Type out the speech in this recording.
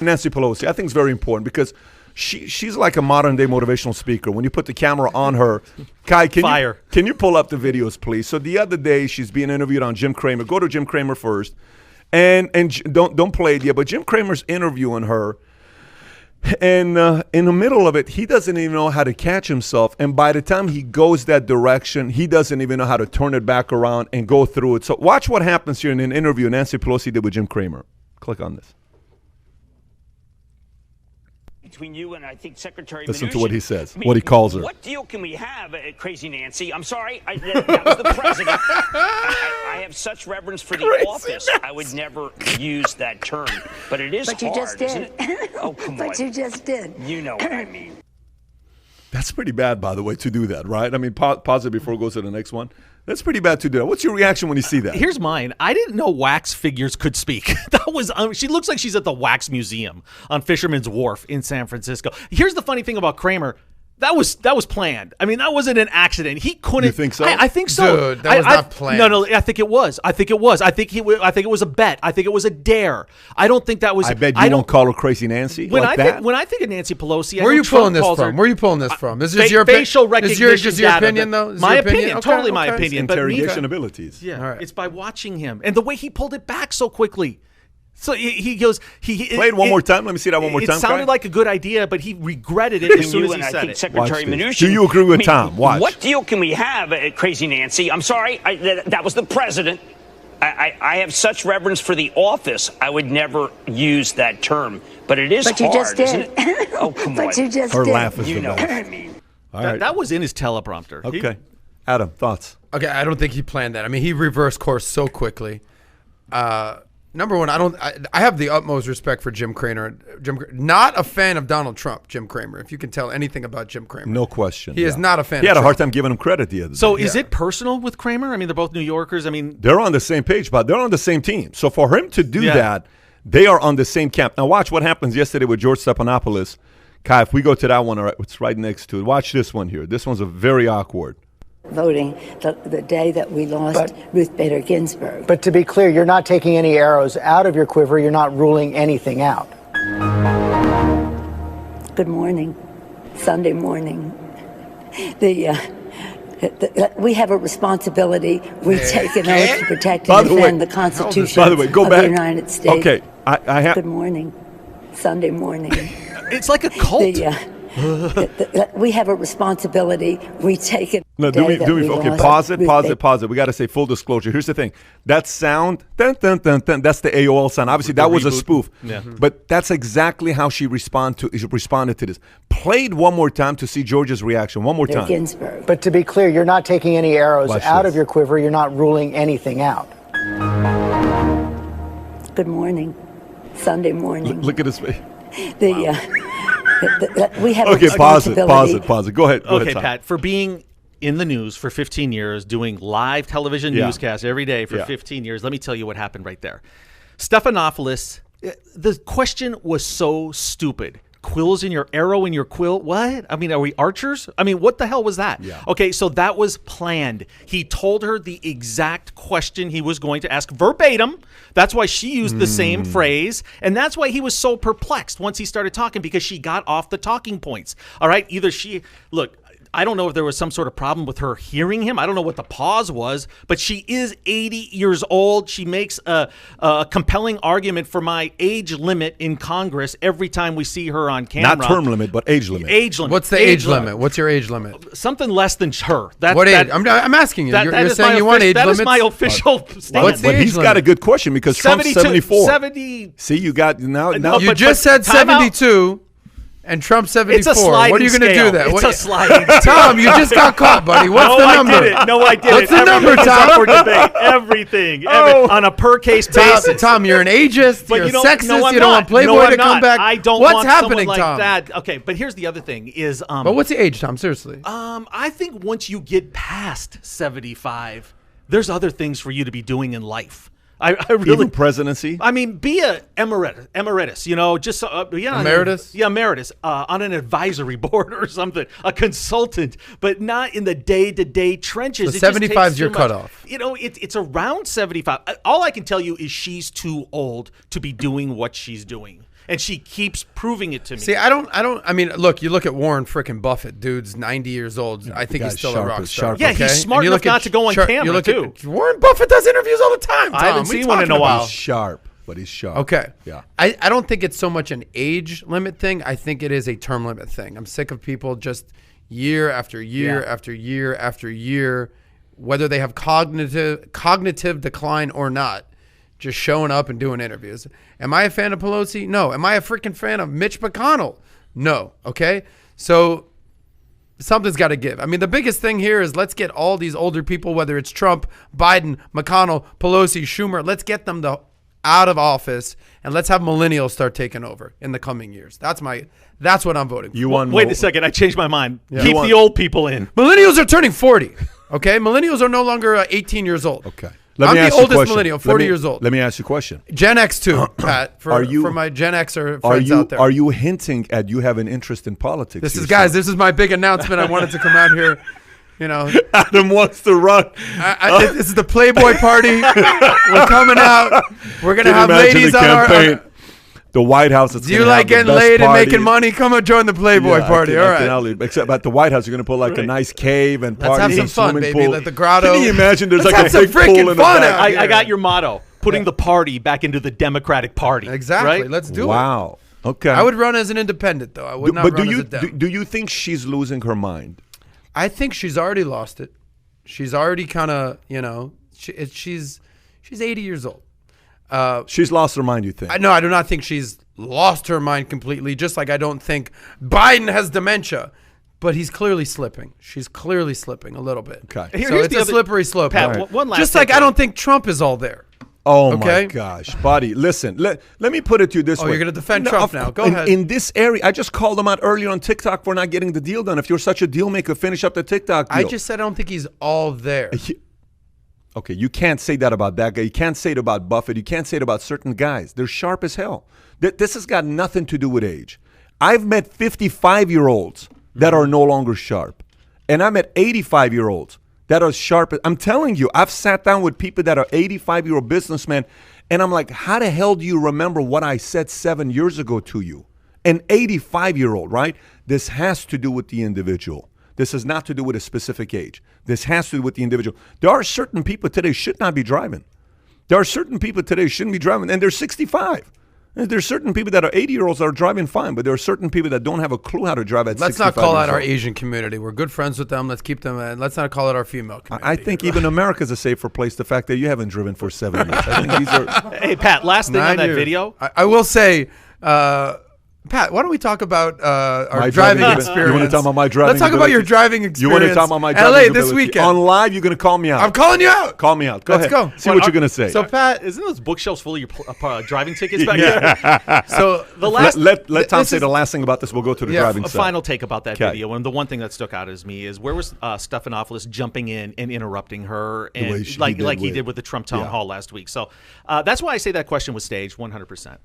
Nancy Pelosi, I think it's very important because she's like a modern-day motivational speaker. When you put the camera on her, Kai, can you pull up the videos, please? So the other day, she's being interviewed on Jim Cramer. Go to Jim Cramer first. And don't play it yet, but Jim Cramer's interviewing her. And in the middle of it, he doesn't even know how to catch himself. And by the time he goes that direction, he doesn't even know how to turn it back around and go through it. So watch what happens here in an interview Nancy Pelosi did with Jim Cramer. Click on this. Between you and I think Secretary Listen Mnuchin. to what he says, what he calls her. What deal can we have, Crazy Nancy? I'm sorry, that was the president. I have such reverence for the office. I would never use that term, but it is but hard, you just did. isn't it? Oh, come on. But you just did. You know what I mean. That's pretty bad, by the way, to do that, right? I mean, pause it before it goes to the next one. That's pretty bad to do that. What's your reaction when you see that? Here's mine. I didn't know wax figures could speak. She looks like she's at the Wax Museum on Fisherman's Wharf in San Francisco. Here's the funny thing about Cramer. That was planned. I mean, that wasn't an accident. He couldn't. You think so? I think so. Dude, that was not planned. No, I think it was. I think it was a bet. I think it was a dare. I don't think that was. I bet you don't call her Crazy Nancy when like I that. think, when I think of Nancy Pelosi, where are you pulling this from? Where are you pulling this from? This is your facial recognition. This is your opinion, though. My opinion, totally my opinion. Interrogation abilities. Yeah, right. It's by watching him and the way he pulled it back so quickly. So he goes. Play it one more time. Let me see that one more time. It sounded like a good idea, but he regretted it as soon as he said it. Secretary Mnuchin. Do you agree with Tom? Watch. What deal can we have, Crazy Nancy? I'm sorry, that was the president. I have such reverence for the office. I would never use that term, but it is but you hard, just did. isn't it? Oh, come on. But you just Her did. laugh is You the know best. what I mean. All right. That was in his teleprompter. Okay. Adam, thoughts? Okay, I don't think he planned that. I mean, he reversed course so quickly. Number one, I have the utmost respect for Jim Cramer. Not a fan of Donald Trump, Jim Cramer. If you can tell anything about Jim Cramer, No question. he is not a fan. He of had a Trump. hard time giving him credit the other day. So is it personal with Cramer? I mean, they're both New Yorkers. I mean, they're on the same page, but they're on the same team. So for him to do that, they are on the same camp. Now watch what happens yesterday with George Stephanopoulos. Kai, if we go to that one, it's right next to it. Watch this one here. This one's a very awkward. Voting the day that we lost Ruth Bader Ginsburg. But to be clear, you're not taking any arrows out of your quiver. You're not ruling anything out. Good morning. Sunday morning. We have a responsibility. We take an oath to protect and defend the Constitution of the United States. Okay, I have. Good morning. Sunday morning. it's like a cult. We have a responsibility. We take it. No, okay, pause it. We got to say full disclosure. Here's the thing. That sound, dun, dun, dun, dun, that's the AOL sound. Obviously, that was a spoof. Yeah. But that's exactly how she responded to this. Played one more time to see George's reaction. One more time. Ginsburg. But to be clear, you're not taking any arrows out of your quiver. You're not ruling anything out. Good morning. Sunday morning. Look at his face. We have okay, a responsibility. Pause it. Go ahead. Go ahead, Pat, for being in the news for 15 years, doing live television newscasts every day for 15 years, let me tell you what happened right there. Stephanopoulos, the question was so stupid. Quills in your arrow in your quill? What? I mean, are we archers? I mean, what the hell was that? Yeah. Okay, so that was planned. He told her the exact question he was going to ask verbatim. That's why she used the same phrase. And that's why he was so perplexed once he started talking, because she got off the talking points. All right, look, I don't know if there was some sort of problem with her hearing him. I don't know what the pause was, but she is 80 years old. She makes a compelling argument for my age limit in Congress every time we see her on camera. Not term limit, but age limit. Age limit. What's the age limit? What's your age limit? Something less than her. What age? I'm asking you. You're saying you want age limits? That is my official statement. What's the age he's limit? got a good question because Trump's 74. 70. See, you got now. You just said 72. And Trump 74. It's a sliding what are you going to do that? It's a sliding scale. Tom, you just got caught, buddy. What's the number? I did it. What's the number, Tom? For debate. Everything. On a per case basis. Tom, you're an ageist. You're a sexist. No, you don't want Playboy to come back. I don't What's want happening, like Tom? that. Okay, but here's the other thing is but what's the age, Tom? Seriously. I think once you get past 75, there's other things for you to be doing in life. I really even presidency. I mean, be a emeritus. You know, just emeritus. Emeritus on an advisory board or something, a consultant, but not in the day-to-day trenches. So 75 is your cutoff. You know, it's around 75. All I can tell you is she's too old to be doing what she's doing. And she keeps proving it to me. See, I mean, look, you look at Warren frickin' Buffett, dude's 90 years old. I think he's still a rock star. Yeah, he's smart enough not to go on camera, too. Warren Buffett does interviews all the time, Tom. I haven't seen one in a while. He's sharp, but he's sharp. Okay. Yeah. I don't think it's so much an age limit thing. I think it is a term limit thing. I'm sick of people just year after year after year after year, whether they have cognitive decline or not, just showing up and doing interviews. Am I a fan of Pelosi? No. Am I a freaking fan of Mitch McConnell? No. Okay? So something's got to give. I mean, the biggest thing here is let's get all these older people, whether it's Trump, Biden, McConnell, Pelosi, Schumer, let's get them out of office, and let's have millennials start taking over in the coming years. That's what I'm voting for. Wait a second. I changed my mind. Yeah. Keep the old people in. Millennials are turning 40. Okay? Millennials are no longer 18 years old. Okay. I'm the oldest millennial, 40 years old. Let me ask you a question. Gen X too, Pat, for my Gen Xer friends out there. Are you hinting at you have an interest in politics? This is my big announcement. I wanted to come out here. You know, Adam wants to run. This is the Playboy party. We're coming out. We're going to have ladies on our... The White House is. Do you like getting laid and making money? Come and join the Playboy party. All right. Except at the White House, you're going to put like a nice cave and party. Let's have some fun, baby. Like the grotto. Can you imagine? There's like a big pool in the back. I got your motto. Putting the party back into the Democratic Party. Exactly. Right? Let's do it. Wow. Okay. I would run as an independent, though. I would not run as a Dem. Do you think she's losing her mind? I think she's already lost it. She's already kind of, she's 80 years old. She's lost her mind, you think? No, I do not think she's lost her mind completely, just like I don't think Biden has dementia. But he's clearly slipping. She's clearly slipping a little bit. Okay. Here's it's a slippery slope. Pat, one last just like I don't think Trump is all there. Oh, my gosh. Buddy, listen. Let me put it to you this way. Oh, you're going to defend Trump now. Go ahead. In this area, I just called him out earlier on TikTok for not getting the deal done. If you're such a deal maker, finish up the TikTok deal. I just said I don't think he's all there. Okay, you can't say that about that guy. You can't say it about Buffett. You can't say it about certain guys. They're sharp as hell. This has got nothing to do with age. I've met 55-year-olds that are no longer sharp. And I met 85-year-olds that are sharp. I'm telling you, I've sat down with people that are 85-year-old businessmen, and I'm like, how the hell do you remember what I said 7 years ago to you? An 85-year-old, right? This has to do with the individual. This has not to do with a specific age. This has to do with the individual. There are certain people today should not be driving. There are certain people today shouldn't be driving, and they're 65. And there's certain people that are 80-year-olds that are driving fine, but there are certain people that don't have a clue how to drive at 65 years old. Let's not call out our Asian community. We're good friends with them. Let's keep them. Let's not call it our female community. I think even America's a safer place. The fact that you haven't driven for 7 years. I think these are. Hey, Pat. Last thing on that video. I will say. Pat, why don't we talk about our driving experience? You want to talk about my driving Let's talk about your driving experience. You want to talk about my driving LA this weekend. On live, you're going to call me out. I'm calling you out. Call me out. Go ahead. Let's go. See what you're going to say. So, Pat. Isn't those bookshelves full of your driving tickets back there? So, the last. Let Tom say the last thing about this. We'll go to the driving side. A final take about that video. And the one thing that stuck out as me is where was Stephanopoulos jumping in and interrupting her, and like he did with the Trump town hall last week. So that's why I say that question was staged 100%.